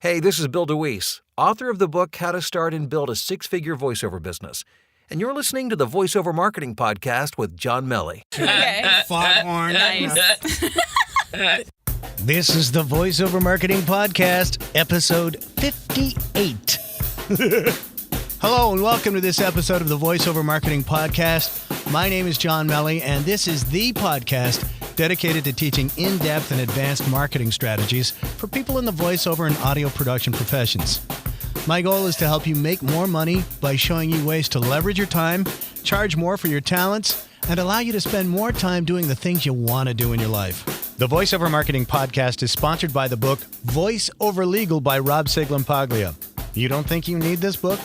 Hey, this is Bill DeWeese, author of the book How to Start and Build a Six-Figure Voiceover Business. And you're listening to the Voiceover Marketing Podcast with John Melly. Okay. Foghorn. Nice. This is the Voiceover Marketing Podcast, episode 58. Hello and welcome to this episode of the Voiceover Marketing Podcast. My name is John Melly, and this is the podcast dedicated to teaching in-depth and advanced marketing strategies for people in the voiceover and audio production professions. My goal is to help you make more money by showing you ways to leverage your time, charge more for your talents, and allow you to spend more time doing the things you want to do in your life. The Voiceover Marketing Podcast is sponsored by the book Voice Over Legal by Rob Siglan-Paglia. You don't think you need this book?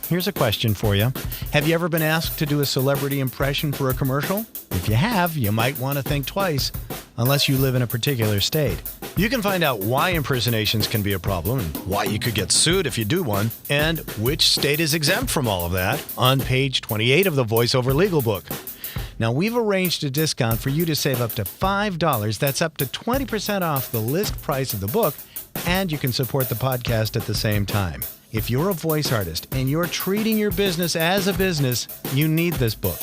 Here's a question for you. Have you ever been asked to do a celebrity impression for a commercial? If you have, you might want to think twice, unless you live in a particular state. You can find out why impersonations can be a problem and why you could get sued if you do one, and which state is exempt from all of that on page 28 of the VoiceOver Legal book. Now, we've arranged a discount for you to save up to $5. That's up to 20% off the list price of the book, and you can support the podcast at the same time. If you're a voice artist and you're treating your business as a business, you need this book.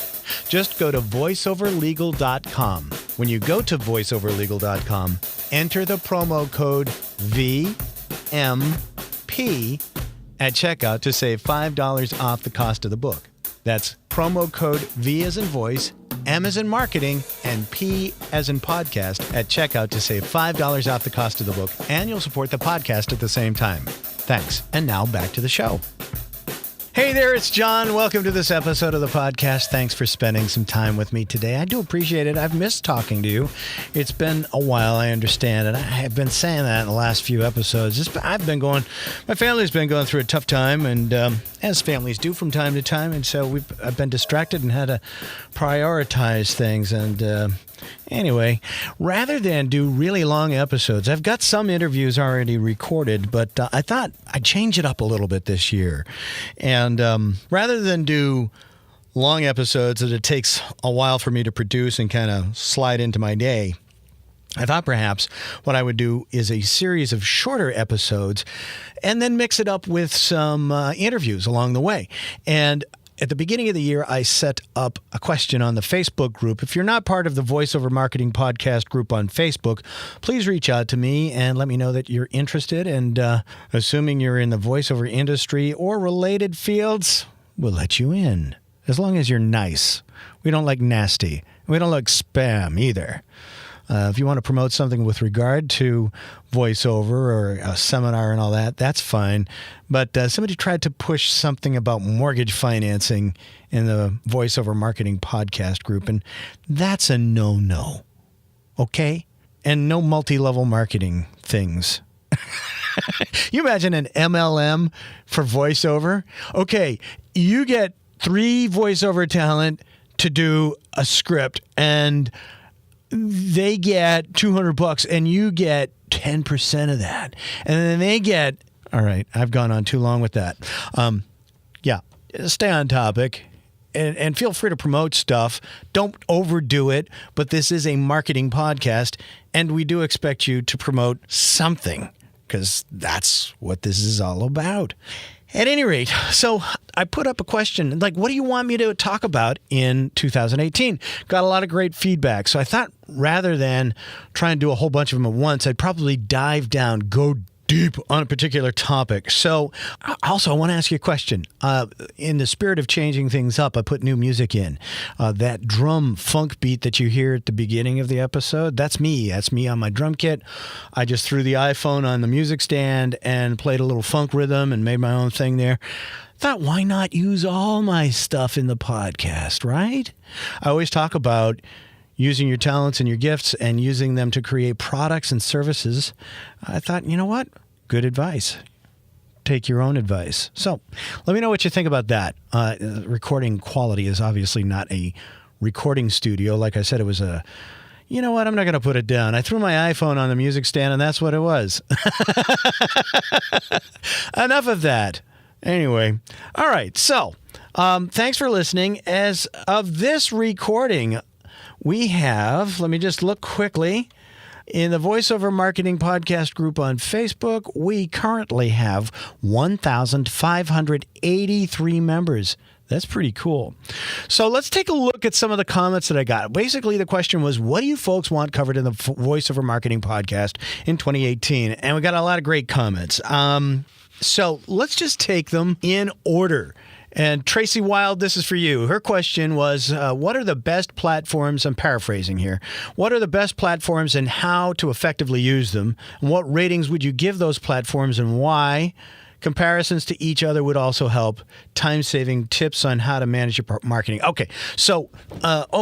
Just go to voiceoverlegal.com. When you go to voiceoverlegal.com, enter the promo code VMP at checkout to save $5 off the cost of the book. That's promo code V as in voice, M as in marketing, and P as in podcast at checkout to save $5 off the cost of the book, and you'll support the podcast at the same time. Thanks. And now back to the show. Hey there, it's John. Welcome to this episode of the podcast. Thanks for spending some time with me today. I do appreciate it. I've missed talking to you. It's been a while, I understand, and I have been saying that in the last few episodes. My family's been going through a tough time, and as families do from time to time, and so I've been distracted and had to prioritize things, and anyway, rather than do really long episodes, I've got some interviews already recorded, but I thought I'd change it up a little bit this year. And rather than do long episodes that it takes a while for me to produce and kind of slide into my day, I thought perhaps what I would do is a series of shorter episodes and then mix it up with some interviews along the way. And at the beginning of the year, I set up a question on the Facebook group. If you're not part of the Voiceover Marketing Podcast group on Facebook, please reach out to me and let me know that you're interested. And assuming you're in the voiceover industry or related fields, we'll let you in, as long as you're nice. We don't like nasty. We don't like spam either. If you want to promote something with regard to voiceover or a seminar and all that, that's fine. But somebody tried to push something about mortgage financing in the Voiceover Marketing Podcast group, and that's a no-no, okay? And no multi-level marketing things. You imagine an MLM for voiceover? Okay, you get 3 voiceover talent to do a script, and they get $200 and you get 10% of that. And then they get, all right, I've gone on too long with that. Yeah, stay on topic and feel free to promote stuff. Don't overdo it, but this is a marketing podcast and we do expect you to promote something because that's what this is all about. At any rate, so I put up a question, like, what do you want me to talk about in 2018? Got a lot of great feedback. So I thought rather than try and do a whole bunch of them at once, I'd probably dive down, go deep on a particular topic. So also, I want to ask you a question. In the spirit of changing things up, I put new music in. That drum funk beat that you hear at the beginning of the episode, that's me. That's me on my drum kit. I just threw the iPhone on the music stand and played a little funk rhythm and made my own thing there. Thought, why not use all my stuff in the podcast, right? I always talk about using your talents and your gifts and using them to create products and services. I thought, you know what? Good advice. Take your own advice. So let me know what you think about that. Recording quality is obviously not a recording studio. Like I said, it was a, you know what? I'm not going to put it down. I threw my iPhone on the music stand and that's what it was. Enough of that. Anyway. All right. So thanks for listening. As of this recording, we have, let me just look quickly. In the VoiceOver Marketing Podcast group on Facebook, we currently have 1,583 members. That's pretty cool. So let's take a look at some of the comments that I got. Basically, the question was, what do you folks want covered in the VoiceOver Marketing Podcast in 2018? And we got a lot of great comments. So let's just take them in order. And Tracy Wild, this is for you. Her question was, what are the best platforms, I'm paraphrasing here, what are the best platforms and how to effectively use them? And what ratings would you give those platforms and why? Comparisons to each other would also help. Time-saving tips on how to manage your marketing. Okay, so,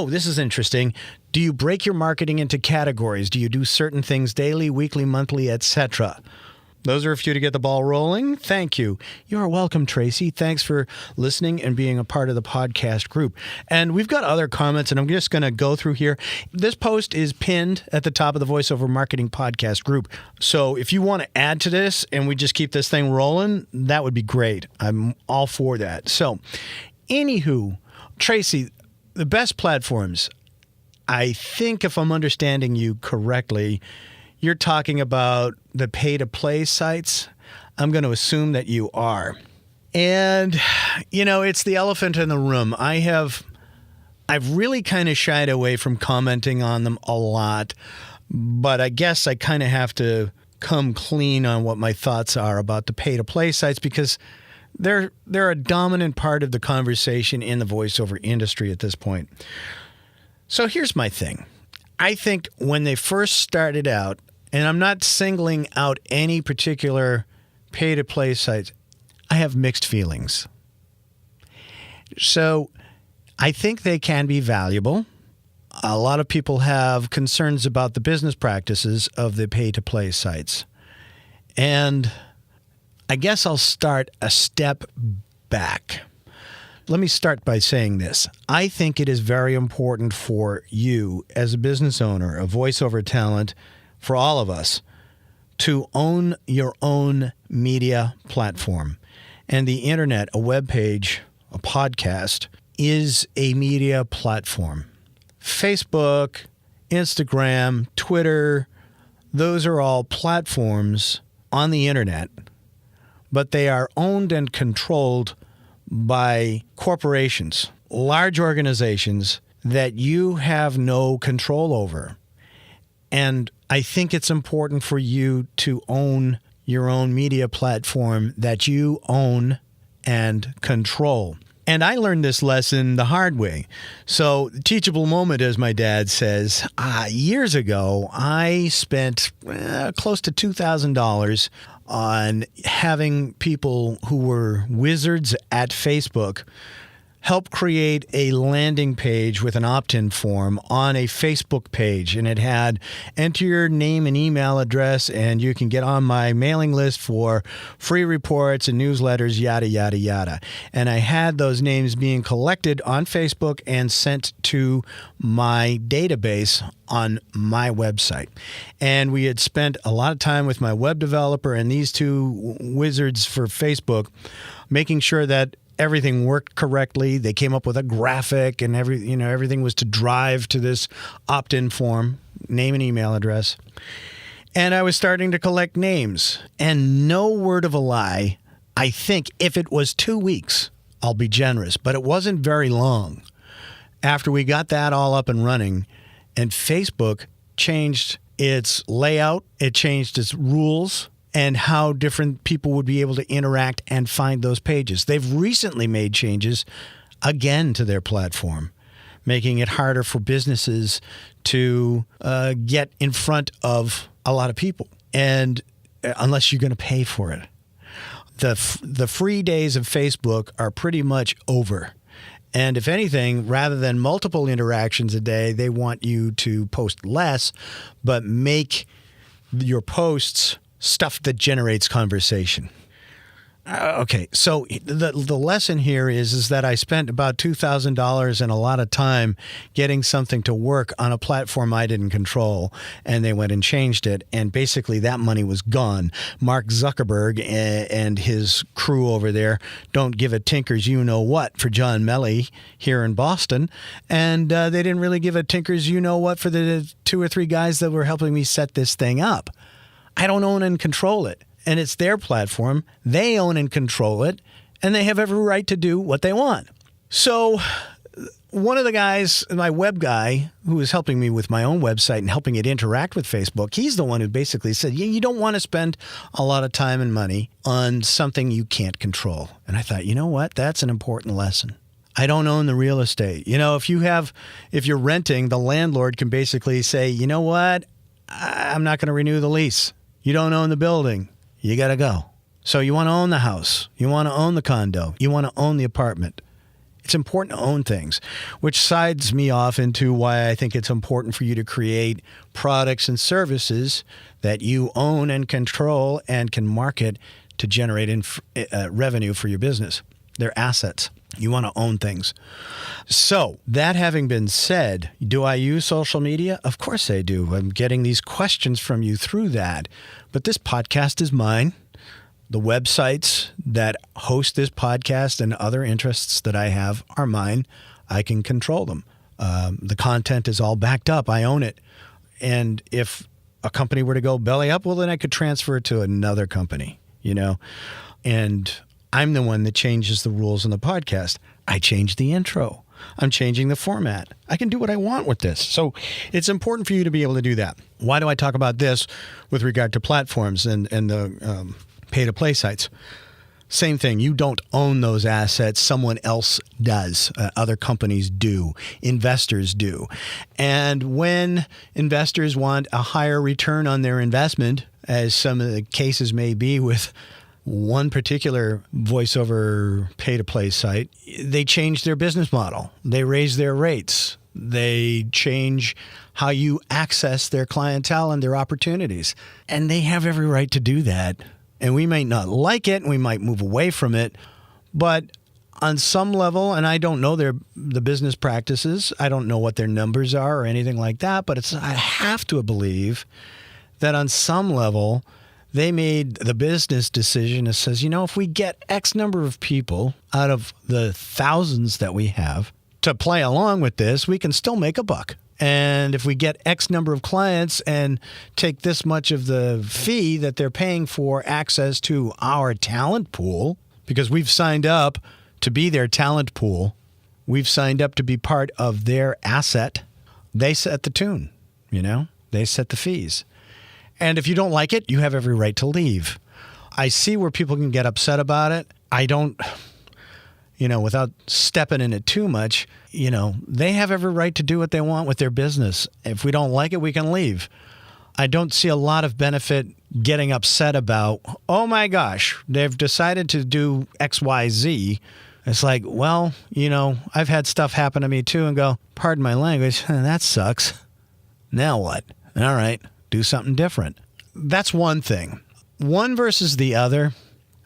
this is interesting. Do you break your marketing into categories? Do you do certain things daily, weekly, monthly, etc.? Those are a few to get the ball rolling. Thank you. You're welcome, Tracy. Thanks for listening and being a part of the podcast group. And we've got other comments, and I'm just going to go through here. This post is pinned at the top of the VoiceOver Marketing Podcast group. So if you want to add to this and we just keep this thing rolling, that would be great. I'm all for that. So, anywho, Tracy, the best platforms, I think if I'm understanding you correctly, you're talking about the pay-to-play sites. I'm going to assume that you are. And, it's the elephant in the room. I've really kind of shied away from commenting on them a lot, but I guess I kind of have to come clean on what my thoughts are about the pay-to-play sites because they're a dominant part of the conversation in the voiceover industry at this point. So here's my thing. I think when they first started out, and I'm not singling out any particular pay-to-play sites, I have mixed feelings. So I think they can be valuable. A lot of people have concerns about the business practices of the pay-to-play sites. And I guess I'll start a step back. Let me start by saying this. I think it is very important for you as a business owner, a voiceover talent, for all of us, to own your own media platform. And the internet, a web page, a podcast, is a media platform. Facebook, Instagram, Twitter, those are all platforms on the internet, but they are owned and controlled by corporations, large organizations that you have no control over. And I think it's important for you to own your own media platform that you own and control. And I learned this lesson the hard way. So, teachable moment, as my dad says. Years ago, I spent close to $2,000 on having people who were wizards at Facebook help create a landing page with an opt-in form on a Facebook page. And it had enter your name and email address, and you can get on my mailing list for free reports and newsletters, yada, yada, yada. And I had those names being collected on Facebook and sent to my database on my website. And we had spent a lot of time with my web developer and these two wizards for Facebook, making sure that everything worked correctly. They came up with a graphic, and everything was to drive to this opt-in form, name and email address. And I was starting to collect names. And no word of a lie, I think if it was 2 weeks, I'll be generous, but it wasn't very long after we got that all up and running, and Facebook changed its layout, it changed its rules, and how different people would be able to interact and find those pages. They've recently made changes again to their platform, making it harder for businesses to get in front of a lot of people, and unless you're going to pay for it. The free days of Facebook are pretty much over. And if anything, rather than multiple interactions a day, they want you to post less, but make your posts stuff that generates conversation. Okay, so the lesson here is that I spent about $2,000 and a lot of time getting something to work on a platform I didn't control, and they went and changed it, and basically that money was gone. Mark Zuckerberg and his crew over there don't give a tinker's you-know-what for John Melly here in Boston, and they didn't really give a tinker's you-know-what for the 2 or 3 guys that were helping me set this thing up. I don't own and control it. And it's their platform. They own and control it, and they have every right to do what they want. So one of the guys, my web guy, who was helping me with my own website and helping it interact with Facebook, he's the one who basically said, you don't want to spend a lot of time and money on something you can't control. And I thought, you know what? That's an important lesson. I don't own the real estate. If you're renting, the landlord can basically say, you know what? I'm not going to renew the lease. You don't own the building. You got to go. So you want to own the house. You want to own the condo. You want to own the apartment. It's important to own things, which sides me off into why I think it's important for you to create products and services that you own and control and can market to generate revenue for your business. They're assets. You want to own things. So that having been said, do I use social media? Of course I do. I'm getting these questions from you through that. But this podcast is mine. The websites that host this podcast and other interests that I have are mine. I can control them. The content is all backed up. I own it. And if a company were to go belly up, well, then I could transfer it to another company, and I'm the one that changes the rules in the podcast. I change the intro. I'm changing the format. I can do what I want with this. So it's important for you to be able to do that. Why do I talk about this with regard to platforms and the pay-to-play sites? Same thing. You don't own those assets. Someone else does. Other companies do. Investors do. And when investors want a higher return on their investment, as some of the cases may be with one particular voiceover pay-to-play site, they change their business model. They raise their rates. They change how you access their clientele and their opportunities. And they have every right to do that. And we might not like it, and we might move away from it. But on some level, and I don't know the business practices, I don't know what their numbers are or anything like that, but I have to believe that on some level, they made the business decision that says, if we get X number of people out of the thousands that we have to play along with this, we can still make a buck. And if we get X number of clients and take this much of the fee that they're paying for access to our talent pool, because we've signed up to be their talent pool, we've signed up to be part of their asset, they set the tune, they set the fees. And if you don't like it, you have every right to leave. I see where people can get upset about it. I don't, without stepping in it too much, they have every right to do what they want with their business. If we don't like it, we can leave. I don't see a lot of benefit getting upset about, oh my gosh, they've decided to do X, Y, Z. It's like, well, I've had stuff happen to me too and go, pardon my language, that sucks. Now what? All right. Do something different. That's one thing. One versus the other.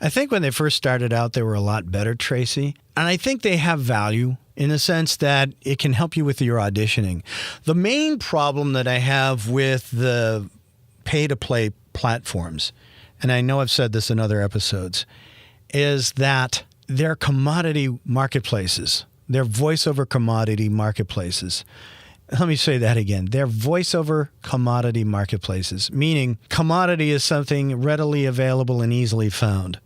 I think when they first started out, they were a lot better, Tracy. And I think they have value in the sense that it can help you with your auditioning. The main problem that I have with the pay-to-play platforms, and I know I've said this in other episodes, is that they're commodity marketplaces. They're voiceover commodity marketplaces. Let me say that again. They're voiceover commodity marketplaces, meaning commodity is something readily available and easily found.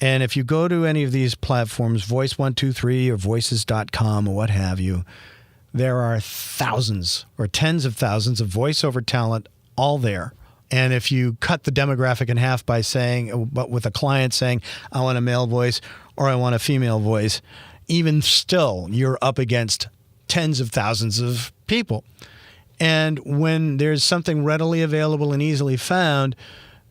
And if you go to any of these platforms, Voice123 or Voices.com or what have you, there are thousands or tens of thousands of voiceover talent all there. And if you cut the demographic in half by saying, but with a client saying, I want a male voice or I want a female voice, even still, you're up against tens of thousands of people. And when there's something readily available and easily found,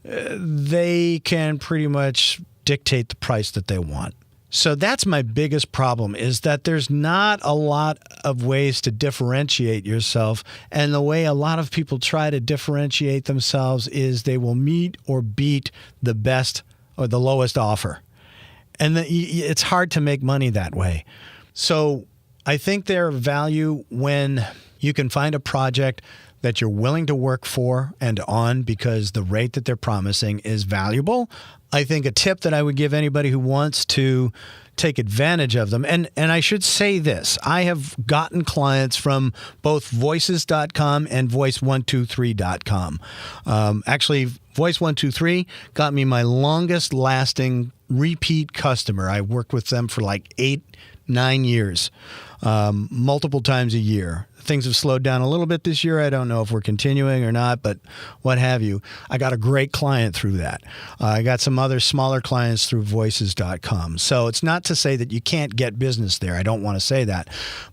they can pretty much dictate the price that they want. So that's my biggest problem, is that there's not a lot of ways to differentiate yourself. And the way a lot of people try to differentiate themselves is they will meet or beat the best or the lowest offer. And it's hard to make money that way. So I think they're value when you can find a project that you're willing to work for and on because the rate that they're promising is valuable. I think a tip that I would give anybody who wants to take advantage of them, and I should say this, I have gotten clients from both voices.com and voice123.com. Actually, Voice123 got me my longest lasting repeat customer. I worked with them for like 8-9 years, multiple times a year. Things have slowed down a little bit this year. I don't know if we're continuing or not, but what have you. I got a great client through that. I got some other smaller clients through voices.com. So it's not to say that you can't get business there. I don't want to say that.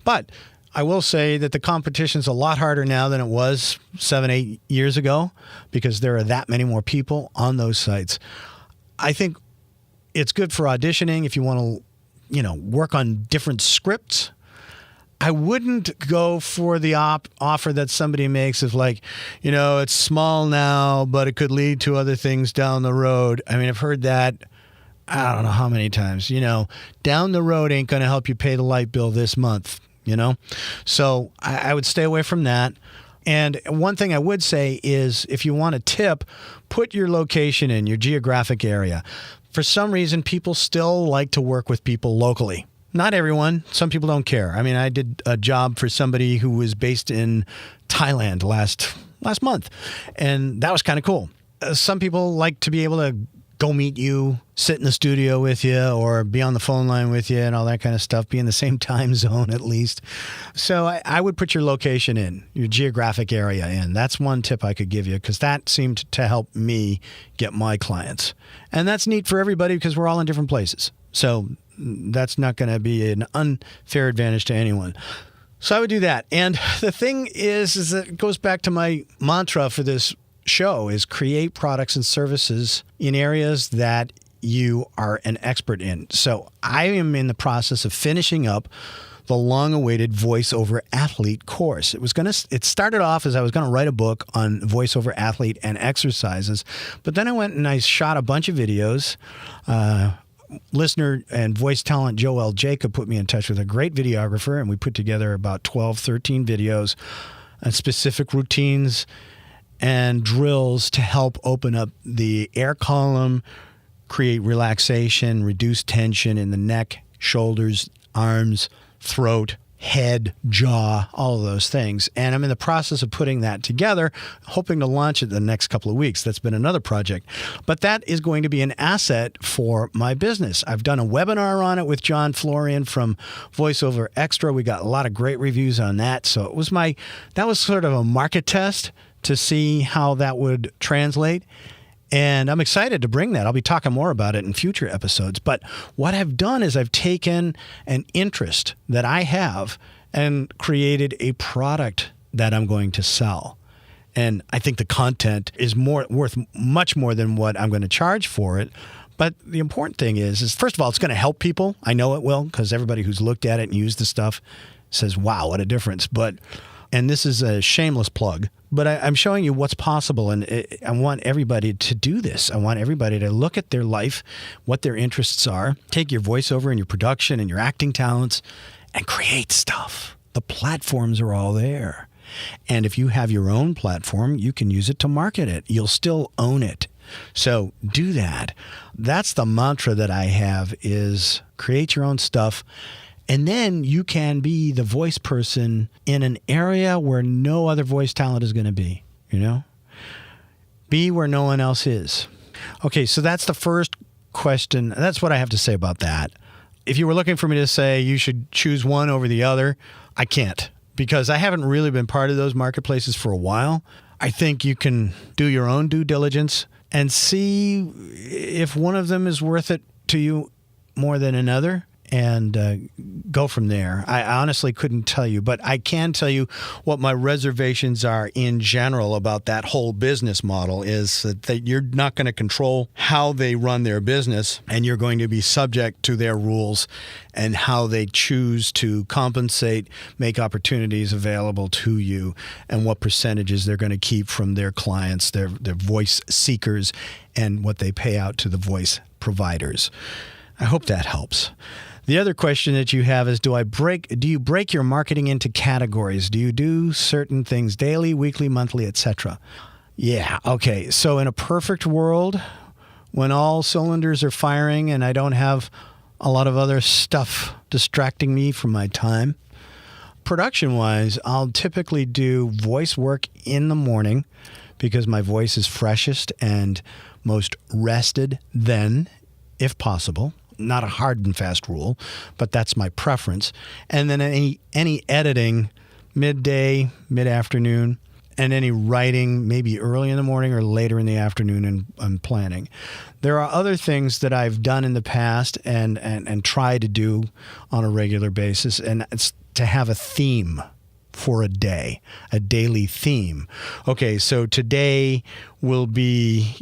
But I will say that the competition's a lot harder now than it was 7-8 years ago because there are that many more people on those sites. I think it's good for auditioning if you want to, work on different scripts. I wouldn't go for the offer that somebody makes of like, it's small now, but it could lead to other things down the road. I mean, I've heard that, I don't know how many times, down the road ain't going to help you pay the light bill this month, So I would stay away from that. And one thing I would say is if you want a tip, put your location in your geographic area. For some reason, people still like to work with people locally. Not everyone. Some people don't care. I mean, I did a job for somebody who was based in Thailand last month, and that was kind of cool. Some people like to be able to go meet you, sit in the studio with you, or be on the phone line with you and all that kind of stuff, be in the same time zone at least. So I would put your location in, your geographic area in. That's one tip I could give you because that seemed to help me get my clients. And that's neat for everybody because we're all in different places. So that's not going to be an unfair advantage to anyone. So I would do that. And the thing is that it goes back to my mantra for this show is create products and services in areas that you are an expert in. So I am in the process of finishing up the long-awaited voiceover athlete course. It started off as I was going to write a book on voiceover athlete and exercises, but then I went and I shot a bunch of videos. Listener and voice talent Joel Jacob put me in touch with a great videographer, and we put together about 12, 13 videos on specific routines and drills to help open up the air column, create relaxation, reduce tension in the neck, shoulders, arms, throat, head, jaw, all of those things. And I'm in the process of putting that together, hoping to launch it the next couple of weeks. That's been another project. But that is going to be an asset for my business. I've done a webinar on it with John Florian from VoiceOver Extra. We got a lot of great reviews on that. So that was sort of a market test to see how that would translate. And I'm excited to bring that. I'll be talking more about it in future episodes. But what I've done is I've taken an interest that I have and created a product that I'm going to sell. And I think the content is worth much more than what I'm going to charge for it. But the important thing is first of all, it's going to help people. I know it will because everybody who's looked at it and used the stuff says, wow, what a difference. And this is a shameless plug, but I'm showing you what's possible, and I want everybody to do this. I want everybody to look at their life, what their interests are, take your voiceover and your production and your acting talents, and create stuff. The platforms are all there. And if you have your own platform, you can use it to market it. You'll still own it. So do that. That's the mantra that I have is create your own stuff. And then you can be the voice person in an area where no other voice talent is going to be, Be where no one else is. Okay, so that's the first question. That's what I have to say about that. If you were looking for me to say you should choose one over the other, I can't because I haven't really been part of those marketplaces for a while. I think you can do your own due diligence and see if one of them is worth it to you more than another. And go from there. I honestly couldn't tell you, but I can tell you what my reservations are in general about that whole business model is that you're not going to control how they run their business, and you're going to be subject to their rules and how they choose to compensate, make opportunities available to you, and what percentages they're going to keep from their clients, their voice seekers, and what they pay out to the voice providers. I hope that helps. The other question that you have is, do you break your marketing into categories? Do you do certain things daily, weekly, monthly, etc.? Yeah. Okay. So in a perfect world, when all cylinders are firing and I don't have a lot of other stuff distracting me from my time, production-wise, I'll typically do voice work in the morning because my voice is freshest and most rested then, if possible. Not a hard and fast rule, but that's my preference. And then any editing midday, mid-afternoon, and any writing maybe early in the morning or later in the afternoon and planning. There are other things that I've done in the past and try to do on a regular basis, and it's to have a theme for a day, a daily theme. Okay, so today will be,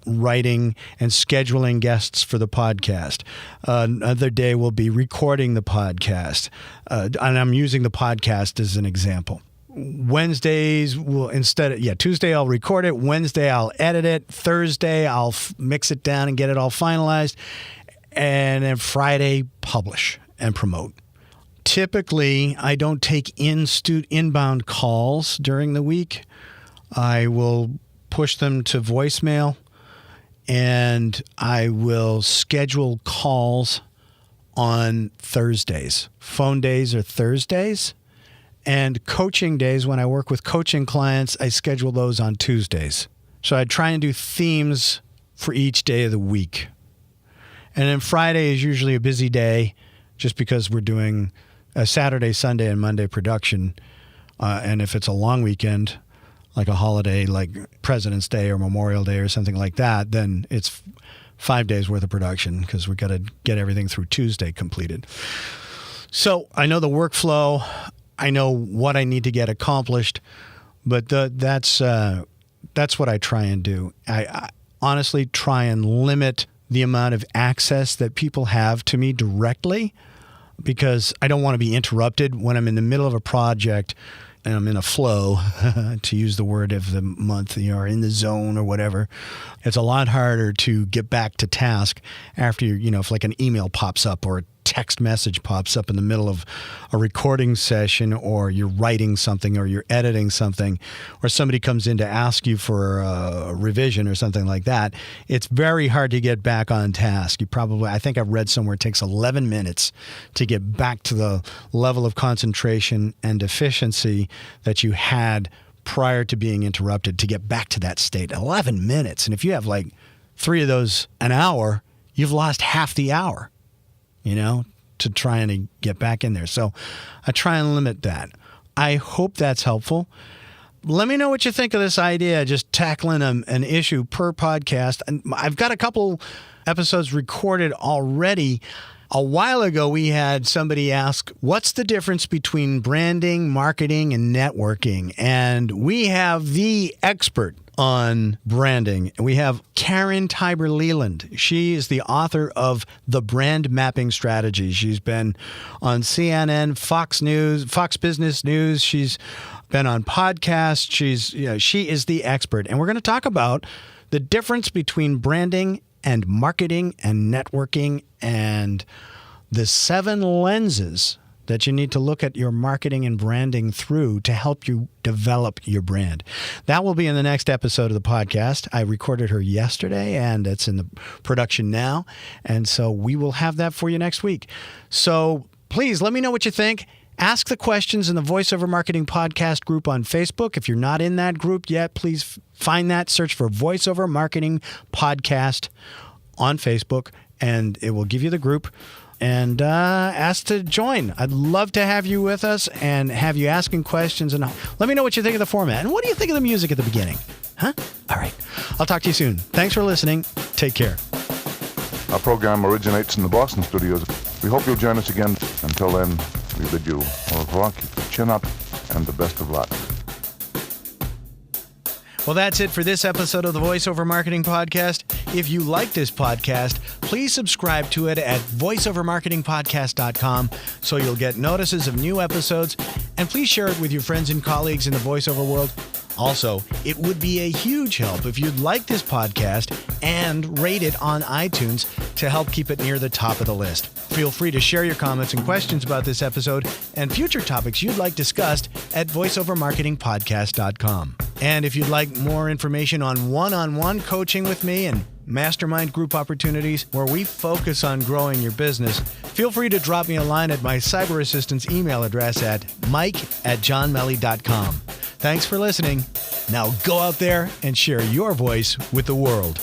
writing and scheduling guests for the podcast. Another day will be recording the podcast. And I'm using the podcast as an example. Wednesdays Tuesday I'll record it. Wednesday I'll edit it. Thursday I'll mix it down and get it all finalized. And then Friday, publish and promote. Typically, I don't take inbound calls during the week. I will push them to voicemail, and I will schedule calls on Thursdays. Phone days are Thursdays, and coaching days, when I work with coaching clients, I schedule those on Tuesdays. So I try and do themes for each day of the week. And then Friday is usually a busy day just because we're doing a Saturday, Sunday, and Monday production. And if it's a long weekend, like a holiday like President's Day or Memorial Day or something like that, then it's 5 days worth of production because we've got to get everything through Tuesday completed. So I know the workflow. I know what I need to get accomplished, but that's what I try and do. I honestly try and limit the amount of access that people have to me directly, because I don't want to be interrupted when I'm in the middle of a project and I'm in a flow, to use the word of the month, or in the zone or whatever. It's a lot harder to get back to task after if like an email pops up or a text message pops up in the middle of a recording session, or you're writing something or you're editing something, or somebody comes in to ask you for a revision or something like that. It's very hard to get back on task. I think I've read somewhere it takes 11 minutes to get back to the level of concentration and efficiency that you had prior to being interrupted, to get back to that state. 11 minutes. And if you have like 3 of those an hour, you've lost half the hour, to try and get back in there. So I try and limit that. I hope that's helpful. Let me know what you think of this idea, just tackling an issue per podcast. And I've got a couple episodes recorded already. A while ago, we had somebody ask, what's the difference between branding, marketing, and networking? And we have the expert on branding. We have Karen Tiber Leland. She is the author of The Brand Mapping Strategy. She's been on CNN, Fox News, Fox Business News. She's been on podcasts. She is the expert. And we're going to talk about the difference between branding and marketing and networking, and the 7 lenses that you need to look at your marketing and branding through to help you develop your brand. That will be in the next episode of the podcast. I recorded her yesterday, and it's in the production now. And so we will have that for you next week. So please let me know what you think. Ask the questions in the VoiceOver Marketing Podcast group on Facebook. If you're not in that group yet, please find that. Search for VoiceOver Marketing Podcast on Facebook, and it will give you the group. And ask to join. I'd love to have you with us and have you asking questions. And let me know what you think of the format. And what do you think of the music at the beginning? Huh? All right. I'll talk to you soon. Thanks for listening. Take care. Our program originates in the Boston studios. We hope you'll join us again. Until then, we bid you au revoir, keep your chin up, and the best of luck. Well, that's it for this episode of the VoiceOver Marketing Podcast. If you like this podcast, please subscribe to it at voiceovermarketingpodcast.com so you'll get notices of new episodes, and please share it with your friends and colleagues in the voiceover world. Also, it would be a huge help if you'd like this podcast and rate it on iTunes to help keep it near the top of the list. Feel free to share your comments and questions about this episode and future topics you'd like discussed at voiceovermarketingpodcast.com. And if you'd like more information on one-on-one coaching with me and mastermind group opportunities where we focus on growing your business, feel free to drop me a line at my cyber assistant's email address at mike@johnmelly.com. Thanks for listening. Now go out there and share your voice with the world.